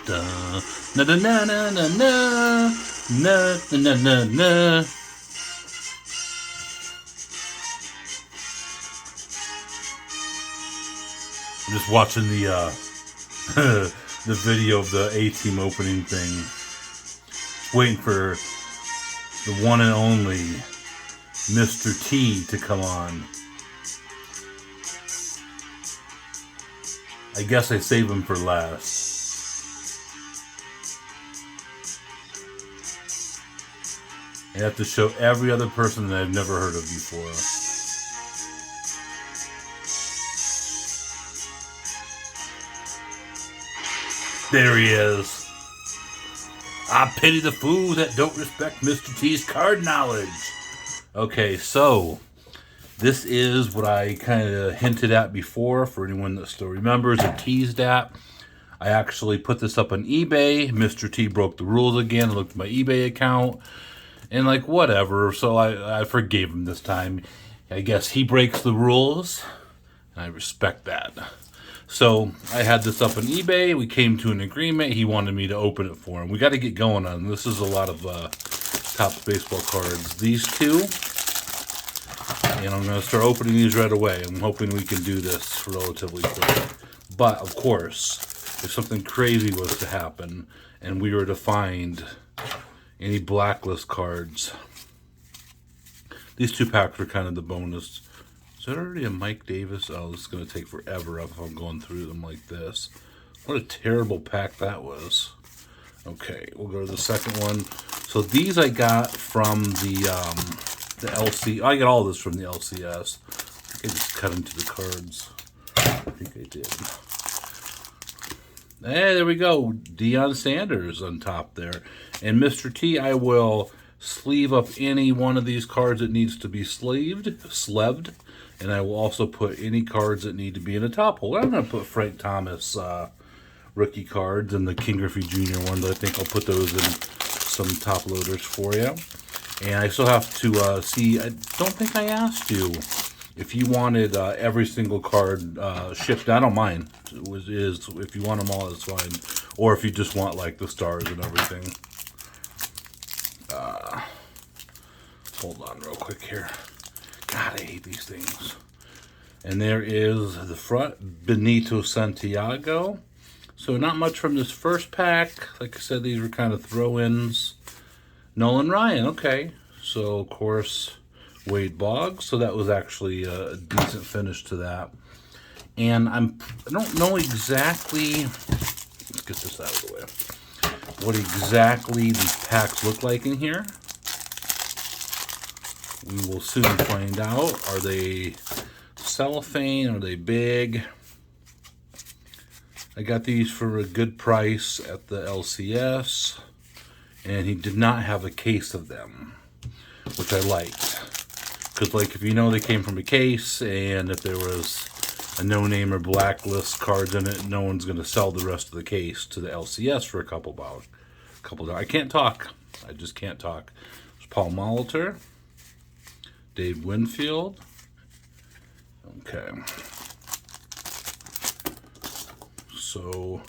Da, na na na na na na na na na na. I'm just watching the the video of the A-Team opening thing. Waiting for the one and only Mr. T to come on. I guess I save him for last. I have to show every other person that I've never heard of before. There he is. I pity the fool that don't respect Mr. T's card knowledge. Okay, so this is what I kind of hinted at before for anyone that still remembers or teased at. I actually put this up on eBay. Mr. T broke the rules again. I looked at my eBay account and like whatever. So I forgave him this time. I guess he breaks the rules and I respect that. So I had this up on eBay. We came to an agreement. He wanted me to open it for him. We got to get going on. This is a lot of Topps baseball cards. These two. And I'm going to start opening these right away. I'm hoping we can do this relatively quick. But, of course, if something crazy was to happen and we were to find any blacklist cards, these two packs are kind of the bonus. Is that already a Mike Davis? Oh, this is going to take forever if I'm going through them like this. What a terrible pack that was. Okay, we'll go to the second one. So these I got from the LC. I got all this from the LCS. I think I just cut into the cards. I think I did. Hey, there we go. Deion Sanders on top there. And Mr. T, I will sleeve up any one of these cards that needs to be sleved. And I will also put any cards that need to be in a top holder. I'm going to put Frank Thomas rookie cards and the King Griffey Jr. ones. I think I'll put those in some top loaders for you. And I still have to see, I don't think I asked you if you wanted every single card shipped. I don't mind. If you want them all, it's fine. Or if you just want like the stars and everything. Hold on real quick here. God, I hate these things. And there is the front, Benito Santiago. So not much from this first pack. Like I said, these were kind of throw-ins. Nolan Ryan, okay. So, of course, Wade Boggs. So that was actually a decent finish to that. And I don't know exactly, let's get this out of the way, what exactly these packs look like in here. We will soon find out. Are they cellophane? Are they big? I got these for a good price at the LCS. And he did not have a case of them, which I liked. Because, like, if you know they came from a case, and if there was a no-name or blacklist cards in it, no one's going to sell the rest of the case to the LCS for a couple dollars. I can't talk. I just can't talk. There's Paul Molitor. Dave Winfield. Okay. So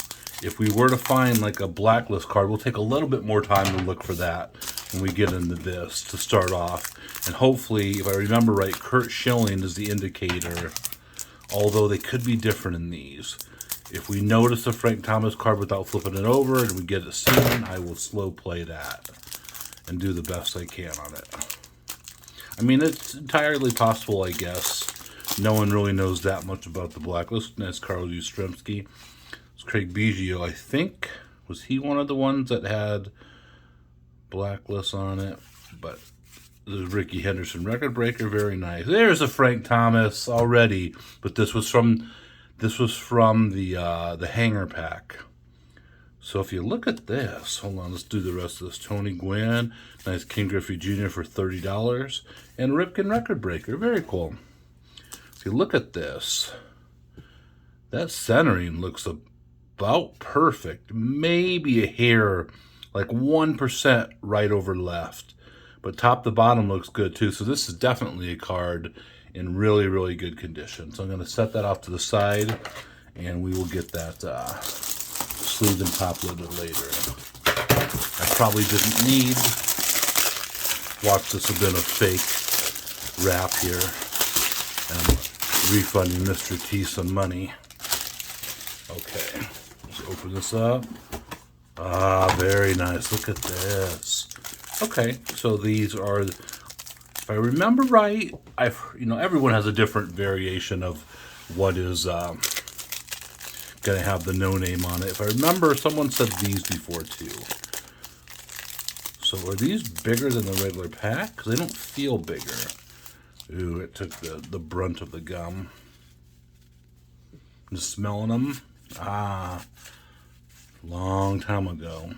if we were to find like a blacklist card, we'll take a little bit more time to look for that when we get into this to start off. And hopefully, if I remember right, Curt Schilling is the indicator, although they could be different in these. If we notice a Frank Thomas card without flipping it over and we get it soon, I will slow play that and do the best I can on it. I mean, it's entirely possible, I guess. No one really knows that much about the blacklist. And that's Carl Yastrzemski. It's Craig Biggio, I think. Was he one of the ones that had blacklist on it? But there's Ricky Henderson, record breaker, very nice. There's a Frank Thomas already, but this was from the hanger pack. So if you look at this, hold on, let's do the rest of this. Tony Gwynn, nice King Griffey Jr. for $30. And Ripken Record Breaker, very cool. If you look at this, that centering looks about perfect. Maybe a hair, like 1% right over left. But top to bottom looks good too. So this is definitely a card in really, really good condition. So I'm going to set that off to the side, and we will get that sleeved and top loaded later. I probably didn't need. Watch, this have been a fake wrap here. And refunding Mr. T some money. Okay, let's open this up. Ah, very nice. Look at this. Okay, so these are, if I remember right, everyone has a different variation of what is gonna have the no name on it. If I remember, someone said these before too. So are these bigger than the regular pack? Because they don't feel bigger. Ooh, it took the brunt of the gum. Just smelling them. Ah, long time ago.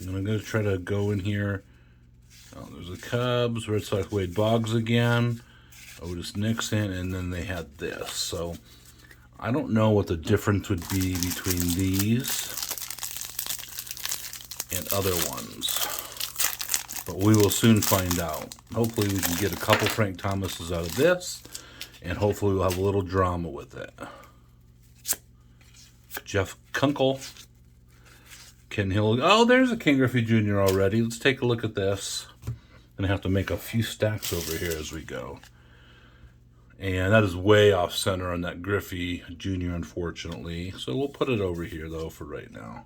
I'm gonna try to go in here. Oh, there's the Cubs, Red Sox, Wade Boggs again, Otis Nixon, and then they had this. So I don't know what the difference would be between these and other ones, but we will soon find out. Hopefully we can get a couple Frank Thomases out of this, and hopefully we'll have a little drama with it. Jeff Kunkel, Ken Hill. Oh, there's a Ken Griffey Jr. already. Let's take a look at this. Gonna have to make a few stacks over here as we go. And that is way off center on that Griffey Jr., unfortunately. So we'll put it over here though for right now.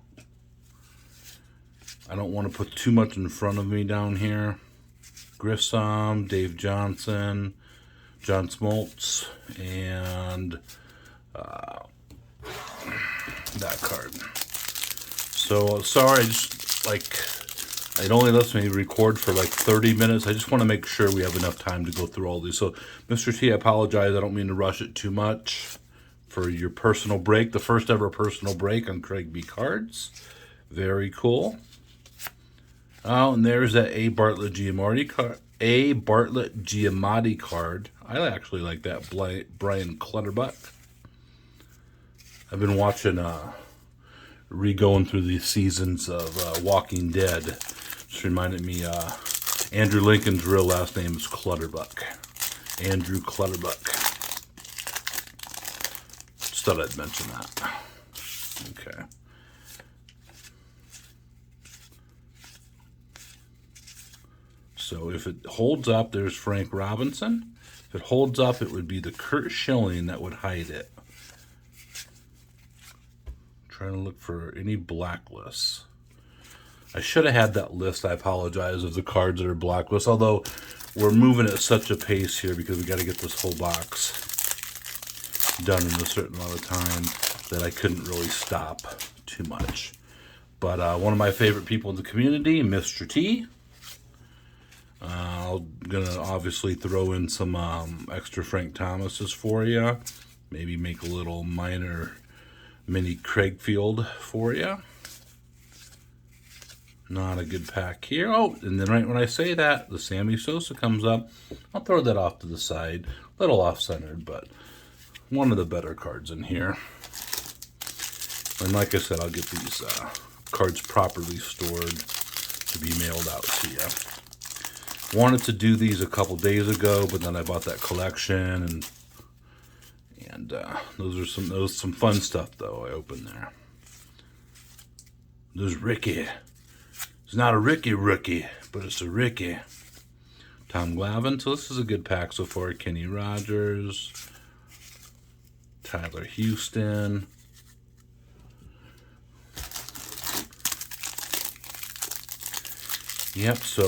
I don't want to put too much in front of me down here. Grissom, Dave Johnson, John Smoltz, and that card. So sorry, it only lets me record for like 30 minutes. I just want to make sure we have enough time to go through all these. So Mr. T, I apologize. I don't mean to rush it too much for your personal break. The first ever personal break on Craig B Cards. Very cool. Oh, and there's that A. Bartlett Giamatti card. A. Bartlett Giamatti card. I actually like that. Brian Clutterbuck. I've been watching, re-going through the seasons of Walking Dead. Just reminded me, Andrew Lincoln's real last name is Clutterbuck. Andrew Clutterbuck. Just thought I'd mention that. Okay. So if it holds up, there's Frank Robinson. If it holds up, it would be the Curt Schilling that would hide it. Trying to look for any blacklists. I should have had that list, I apologize, of the cards that are blacklists, although we're moving at such a pace here because we got to get this whole box done in a certain amount of time that I couldn't really stop too much. But one of my favorite people in the community, Mr. T. I'm gonna obviously throw in some extra Frank Thomases for you. Maybe make a little minor mini Craig Field for you. Not a good pack here. Oh, and then right when I say that, the Sammy Sosa comes up. I'll throw that off to the side. A little off-centered, but one of the better cards in here. And like I said, I'll get these cards properly stored to be mailed out to you. Wanted to do these a couple days ago, but then I bought that collection, and those are some fun stuff though. I opened there. There's Ricky. It's not a Ricky rookie, but it's a Ricky. Tom Glavine. So this is a good pack so far. Kenny Rogers, Tyler Houston. Yep. So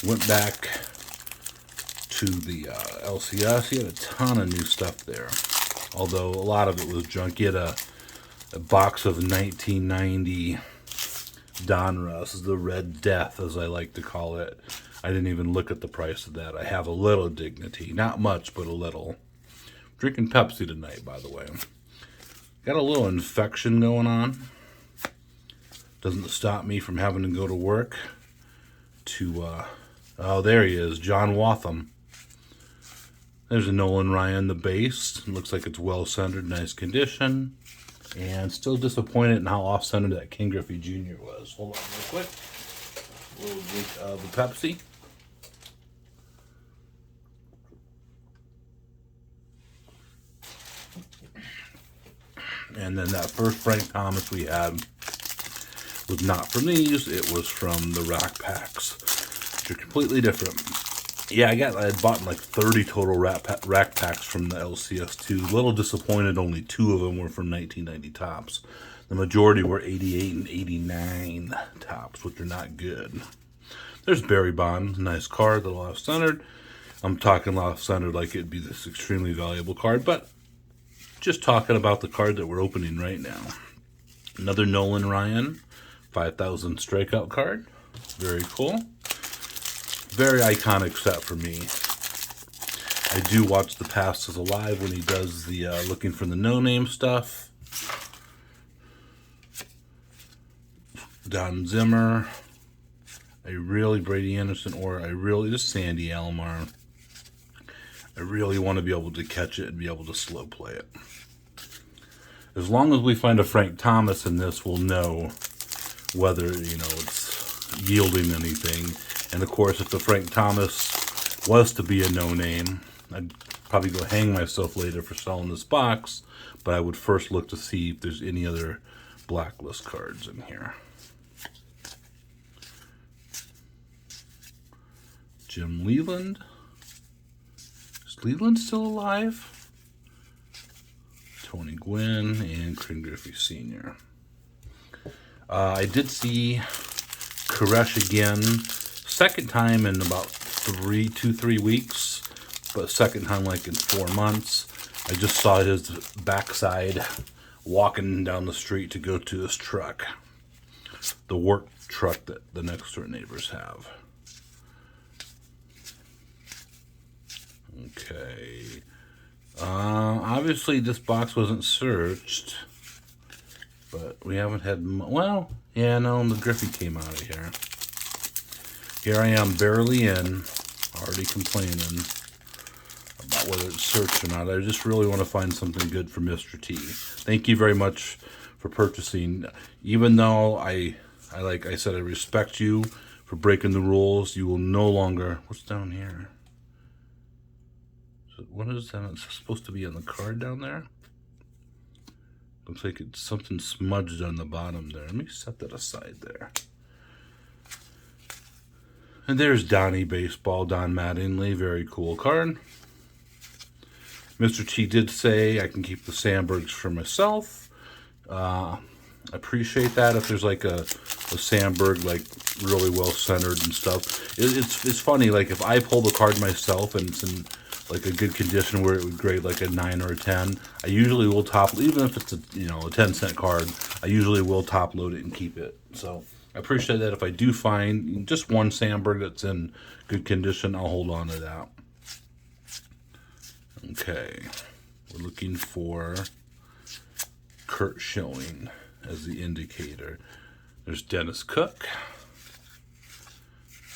went back to the LCS. He had a ton of new stuff there, although a lot of it was junk. He had a box of 1990 Donruss, the Red Death, as I like to call it. I didn't even look at the price of that. I have a little dignity. Not much, but a little. Drinking Pepsi tonight, by the way. Got a little infection going on. Doesn't stop me from having to go to work to... oh, there he is, John Waltham. There's a Nolan Ryan, the base. It looks like it's well centered, nice condition. And still disappointed in how off centered that Ken Griffey Jr. was. Hold on real quick. A little drink of the Pepsi. And then that first Frank Thomas we had was not from these. It was from the rack packs, which are completely different. Yeah, I had bought like 30 total rack packs from the LCS2. A little disappointed only 2 of them were from 1990 tops. The majority were 88 and 89 tops, which are not good. There's Barry Bonds, nice card, the off-centered. I'm talking off-centered like it'd be this extremely valuable card, but just talking about the card that we're opening right now. Another Nolan Ryan, 5,000 strikeout card. Very cool. Very iconic set for me. I do watch The Past is Alive when he does the looking for the no-name stuff. Don Zimmer. Brady Anderson, or just Sandy Alomar. I really want to be able to catch it and be able to slow play it. As long as we find a Frank Thomas in this, we'll know whether, it's yielding anything. And of course, if the Frank Thomas was to be a no-name, I'd probably go hang myself later for selling this box, but I would first look to see if there's any other blacklist cards in here. Jim Leyland. Is Leyland still alive? Tony Gwynn and Ken Griffey Sr. I did see Koresh again. Second time in about 3 weeks, but second time like in 4 months. I just saw his backside walking down the street to go to his truck, the work truck that the next door neighbors have. Okay. Obviously this box wasn't searched, but we haven't had, the Griffey came out of here. Here I am, barely in, already complaining about whether it's searched or not. I just really want to find something good for Mr. T. Thank you very much for purchasing. Even though like I said, I respect you for breaking the rules, you will no longer... What's down here? What is that? It's supposed to be on the card down there? Looks like it's something smudged on the bottom there. Let me set that aside there. And there's Donnie Baseball, Don Mattingly. Very cool card. Mr. T did say I can keep the Sandbergs for myself. Appreciate that. If there's like a Sandberg like really well centered and stuff. It's funny, like if I pull the card myself and it's in like a good condition where it would grade like a 9 or a 10, I usually will top, even if it's a 10-cent card, I usually will top load it and keep it. So I appreciate that. If I do find just one Sandberg that's in good condition, I'll hold on to that. Okay, we're looking for Curt Schilling as the indicator. There's Dennis Cook,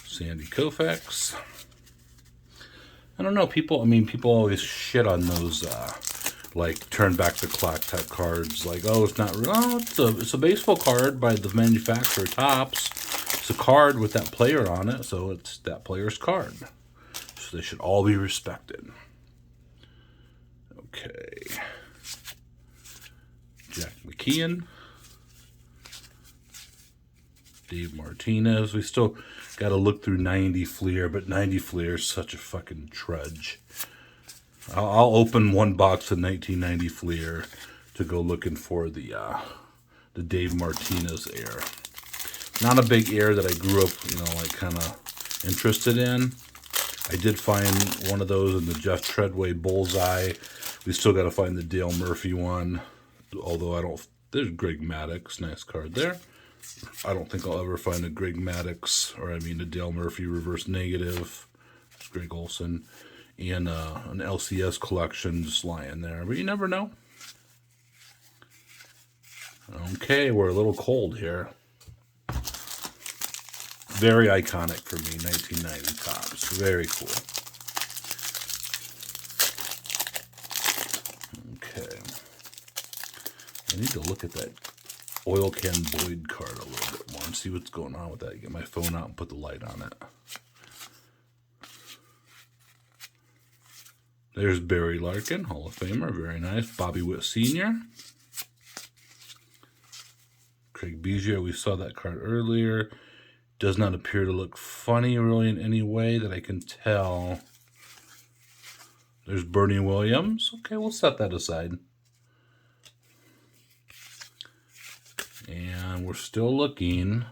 Sandy Koufax. I don't know, people always shit on those like turn back the clock type cards, like, oh, it's not real. Oh, it's a baseball card by the manufacturer, Topps. It's a card with that player on it, so it's that player's card. So they should all be respected. Okay. Jack McKeon. Dave Martinez. We still got to look through 90 Fleer, but 90 Fleer is such a fucking trudge. I'll open one box of 1990 Fleer to go looking for the Dave Martinez air. Not a big air that I grew up, like kind of interested in. I did find one of those in the Jeff Treadway Bullseye. We still got to find the Dale Murphy one, although I don't. There's Greg Maddux, nice card there. I don't think I'll ever find a Greg Maddux, a Dale Murphy reverse negative. It's Greg Olson. And an LCS collection just lying there. But you never know. Okay, we're a little cold here. Very iconic for me, 1990 Topps. Very cool. Okay. I need to look at that Oil Can Boyd card a little bit more and see what's going on with that. Get my phone out and put the light on it. There's Barry Larkin, Hall of Famer. Very nice. Bobby Witt Sr. Craig Biggio, we saw that card earlier. Does not appear to look funny really in any way that I can tell. There's Bernie Williams. Okay, we'll set that aside. And we're still looking.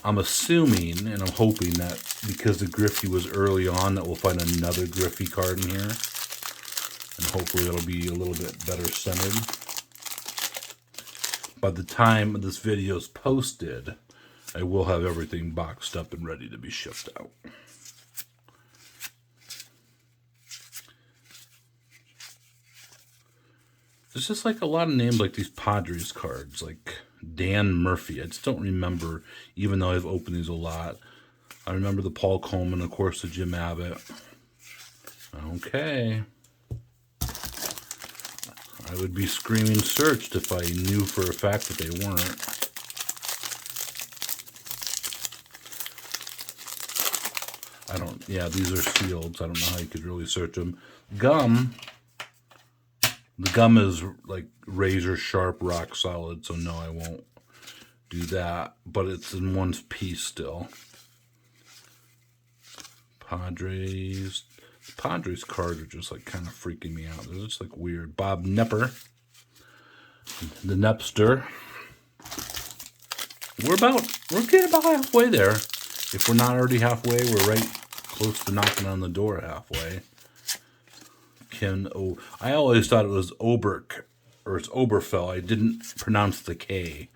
I'm assuming and I'm hoping that because the Griffey was early on that we'll find another Griffey card in here. And hopefully it'll be a little bit better centered. By the time this video is posted, I will have everything boxed up and ready to be shipped out. There's just like a lot of names like these Padres cards, like Dan Murphy. I just don't remember, even though I've opened these a lot. I remember the Paul Coleman, of course, the Jim Abbott. Okay. I would be screaming searched if I knew for a fact that they weren't. Yeah, these are sealed, so I don't know how you could really search them. Gum. The gum is like razor sharp, rock solid, so no, I won't do that. But it's in one piece still. Padres. The Padres cards are just like kind of freaking me out. They're just like weird. Bob Nepper. The Nepster. We're getting about halfway there. If we're not already halfway, we're right close to knocking on the door halfway. I always thought it was Oberk, or it's Oberfell. I didn't pronounce the K.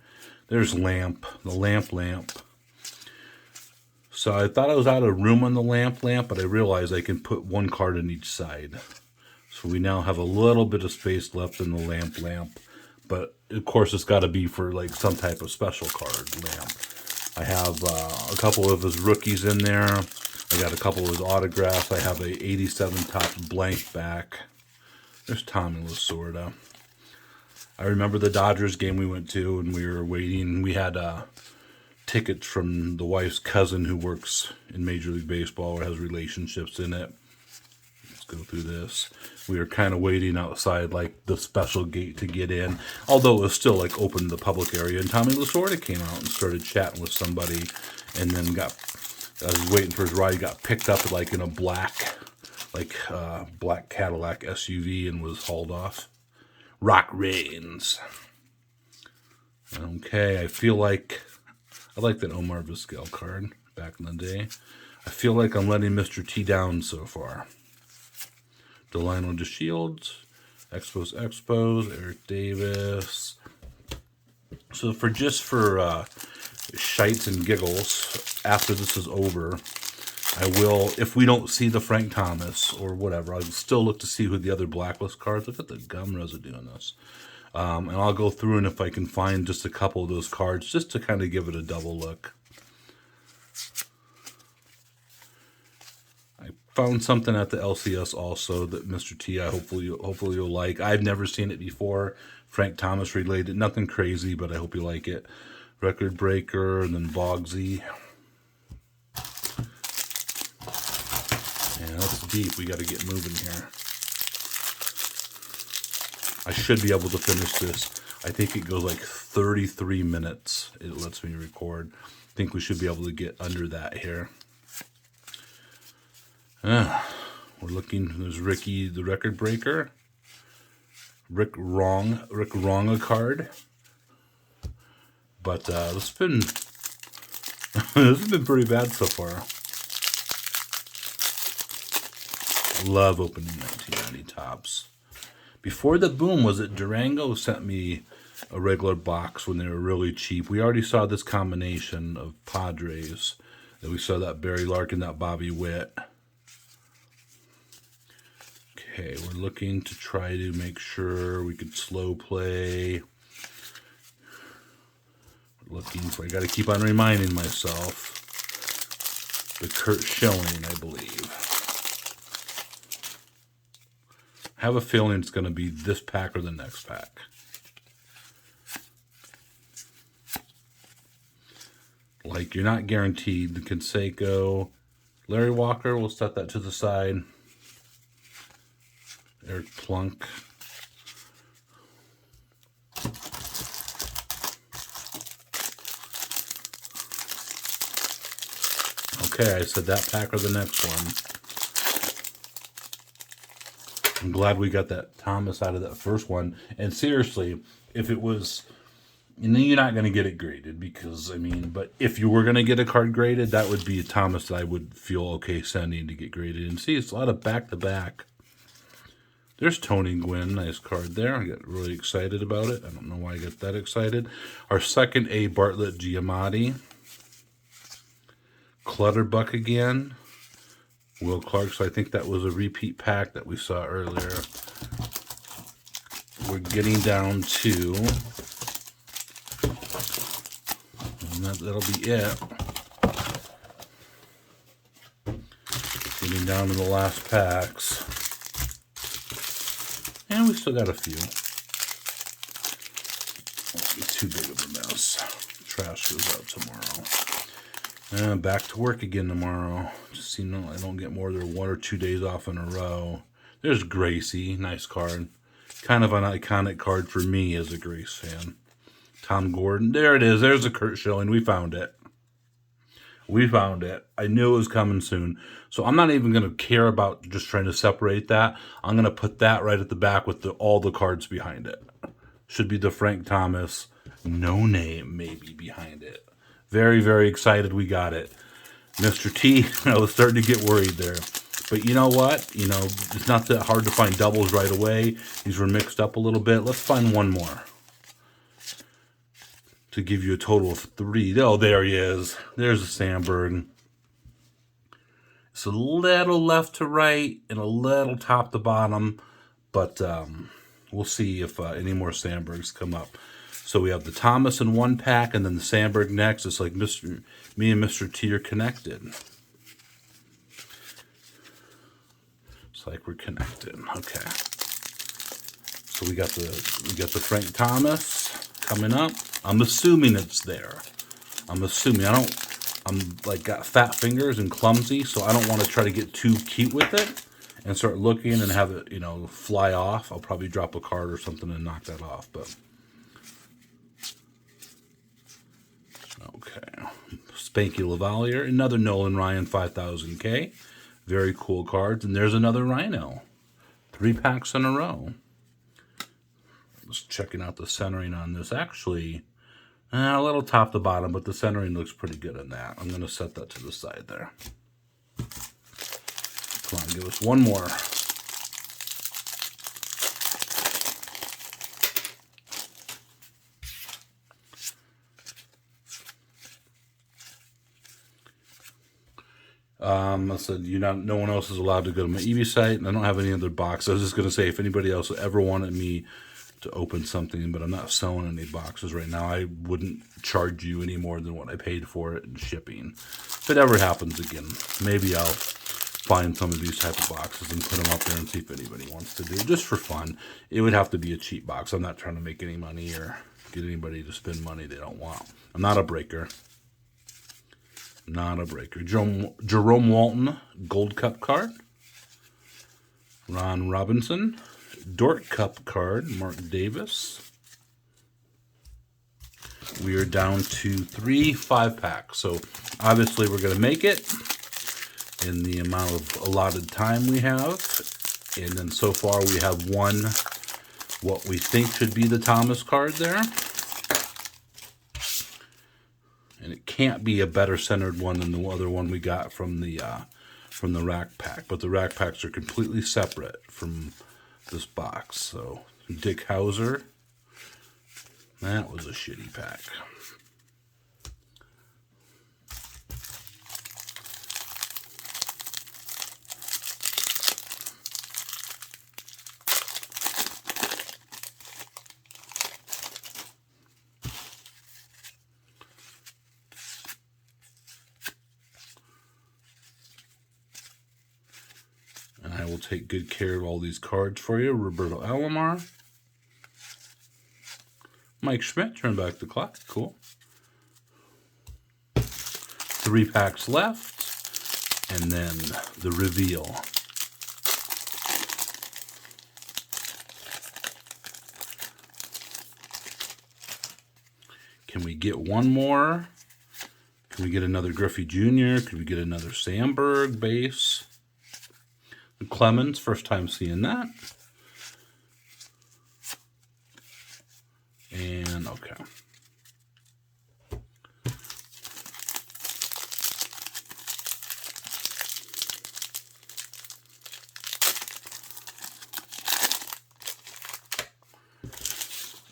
There's Lamp, the lamp. So I thought I was out of room on the lamp, but I realized I can put one card in each side. So we now have a little bit of space left in the lamp. But of course it's got to be for like some type of special card lamp. I have a couple of his rookies in there. I got a couple of his autographs. I have a 87 top blank back. There's Tommy Lasorda. I remember the Dodgers game we went to and we were waiting. We had tickets from the wife's cousin who works in Major League Baseball or has relationships in it. Let's go through this. We were kind of waiting outside like the special gate to get in, although it was still like open to the public area. And Tommy Lasorda came out and started chatting with somebody, and then I was waiting for his ride. He got picked up like in a black Cadillac SUV and was hauled off. Rock Reigns. Okay, I like that Omar Vizquel card back in the day. I feel like I'm letting Mr. T down so far. Delino DeShields, Expos, Eric Davis. So for shites and giggles, after this is over, I will, if we don't see the Frank Thomas or whatever, I'll still look to see who the other blacklist cards. Look at the gum residue in this. And I'll go through, and if I can find just a couple of those cards, just to kind of give it a double look. I found something at the LCS also that Mr. T, hopefully you'll like. I've never seen it before. Frank Thomas related, nothing crazy, but I hope you like it. Record Breaker, and then Bogsy. Yeah, that's deep. We got to get moving here. I should be able to finish this. I think it goes like 33 minutes. It lets me record. I think we should be able to get under that here. We're looking. There's Ricky, the Record Breaker. Rick Wrong a card. But this has been pretty bad so far. I love opening 1990 tops. Before the boom, was it Durango sent me a regular box when they were really cheap? We already saw this combination of Padres. Then we saw that Barry Larkin, that Bobby Witt. Okay, we're looking to try to make sure we could slow play. We're looking for, I got to keep on reminding myself. The Kurt Schilling, I believe. I have a feeling it's going to be this pack or the next pack. Like, you're not guaranteed. The Canseco, Larry Walker, we'll set that to the side. Eric Plunk. Okay, I said that pack or the next one. I'm glad we got that Thomas out of that first one. And seriously, if it was, and then you're not going to get it graded because, I mean, but if you were going to get a card graded, that would be a Thomas that I would feel okay sending to get graded. And see, it's a lot of back-to-back. There's Tony Gwynn, nice card there. I got really excited about it. I don't know why I got that excited. Our second A. Bartlett Giamatti. Clutterbuck again. Will Clark, so I think that was a repeat pack that we saw earlier. We're getting down to, and that'll be it. Getting down to the last packs. And we still got a few. Won't be too big of a mess. Trash goes out tomorrow. And back to work again tomorrow. Just so you know, I don't get more than 1 or 2 days off in a row. There's Gracie, nice card. Kind of an iconic card for me as a Grace fan. Tom Gordon, there it is. There's a Curt Schilling. We found it. We found it. I knew it was coming soon. So I'm not even going to care about just trying to separate that. I'm going to put that right at the back with all the cards behind it. Should be the Frank Thomas no name maybe behind it. Very, very excited we got it. Mr. T, I was starting to get worried there. But you know what? You know, it's not that hard to find doubles right away. These were mixed up a little bit. Let's find one more. To give you a total of 3. Oh, there he is. There's a Sandberg. It's a little left to right and a little top to bottom. But we'll see if any more Sandbergs come up. So we have the Thomas in one pack and then the Sandberg next. It's like me and Mr. T are connected. It's like we're connected. Okay. So we got the Frank Thomas coming up. I'm assuming it's there. I'm like got fat fingers and clumsy, so I don't want to try to get too cute with it and start looking and have it, you know, fly off. I'll probably drop a card or something and knock that off, but okay. Spanky Lavalier, another Nolan Ryan 5000K. Very cool cards. And there's another Rhino. 3 packs in a row. Just checking out the centering on this. Actually, a little top to bottom, but the centering looks pretty good on that. I'm going to set that to the side there. Come on, give us one more. I said no one else is allowed to go to my eBay site, and I don't have any other box. I was just going to say if anybody else ever wanted me to open something, but I'm not selling any boxes right now, I wouldn't charge you any more than what I paid for it in shipping. If it ever happens again, maybe I'll find some of these type of boxes and put them up there and see if anybody wants to do it, just for fun. It would have to be a cheap box. I'm not trying to make any money or get anybody to spend money they don't want. I'm not a breaker. Not a breaker. Jerome Walton, Gold Cup card. Ron Robinson, Dort Cup card, Mark Davis. We are down to 3 5-packs. So obviously we're going to make it in the amount of allotted time we have. And then so far we have one, what we think should be the Thomas card there. And it can't be a better centered one than the other one we got from the rack pack. But the rack packs are completely separate from this box. So Dick Hauser, that was a shitty pack. And I will take good care of all these cards for you. Roberto Alomar. Mike Schmidt, turn back the clock. Cool. 3 packs left. And then the reveal. Can we get one more? Can we get another Griffey Jr.? Could we get another Sandberg base? Clemens, first time seeing that. And okay.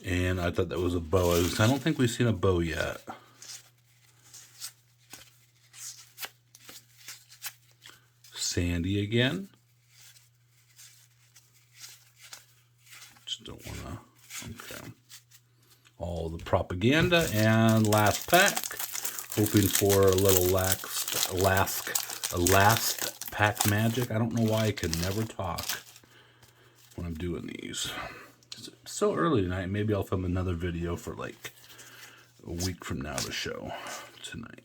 And I thought that was a bow. I don't think we've seen a bow yet. Sandy again. Just don't want to. Okay. All the propaganda and last pack. Hoping for a little last pack magic. I don't know why I can never talk when I'm doing these. It's so early tonight. Maybe I'll film another video for like a week from now to show tonight.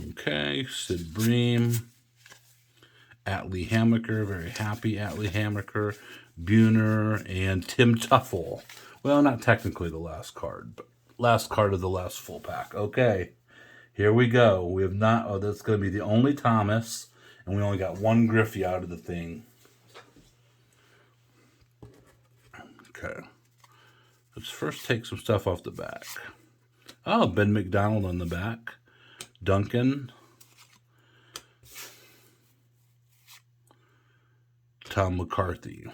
Okay, Sid Bream, Atlee Hammaker, very happy Atlee Hammaker, Buhner, and Tim Tuffle. Well, not technically the last card, but last card of the last full pack. Okay, here we go. We have not, oh, that's going to be the only Thomas, and we only got one Griffey out of the thing. Okay, let's first take some stuff off the back. Oh, Ben McDonald on the back. Duncan, Tom McCarthy.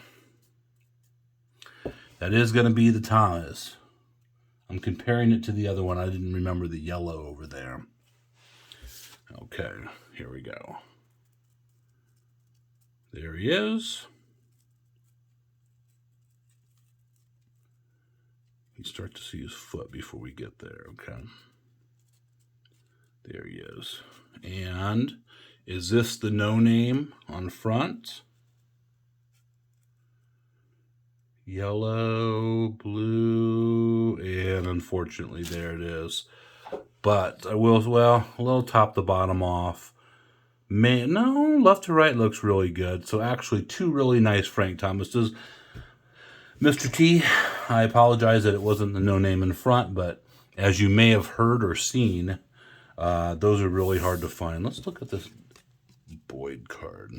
That is going to be the Thomas. I'm comparing it to the other one. I didn't remember the yellow over there. Okay, here we go. There he is. You start to see his foot before we get there, okay? There he is. And is this the no name on front? Yellow, blue, and unfortunately there it is. But I will, well, a little top to bottom off. No, left to right looks really good. So actually two really nice Frank Thomases. Mr. T, I apologize that it wasn't the no name in front, but as you may have heard or seen, those are really hard to find. Let's look at this Boyd card.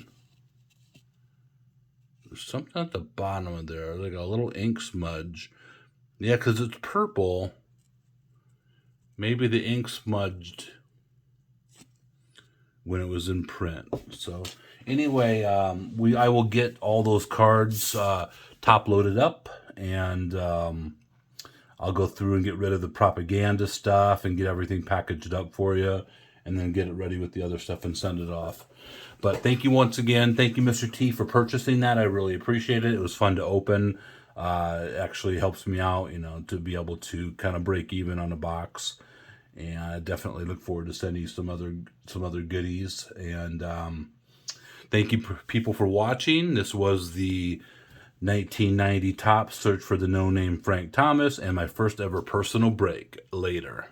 There's something at the bottom of there, like a little ink smudge. Yeah, because it's purple. Maybe the ink smudged when it was in print. So anyway, I will get all those cards top loaded up, and I'll go through and get rid of the propaganda stuff and get everything packaged up for you, and then get it ready with the other stuff and send it off. But thank you once again. Thank you, Mr. T, for purchasing that. I really appreciate it. It was fun to open. It actually helps me out, you know, to be able to kind of break even on a box. And I definitely look forward to sending you some other goodies. And thank you, people, for watching. This was the 1990 Topps Search for the No Name Frank Thomas, and my first ever personal break. Later.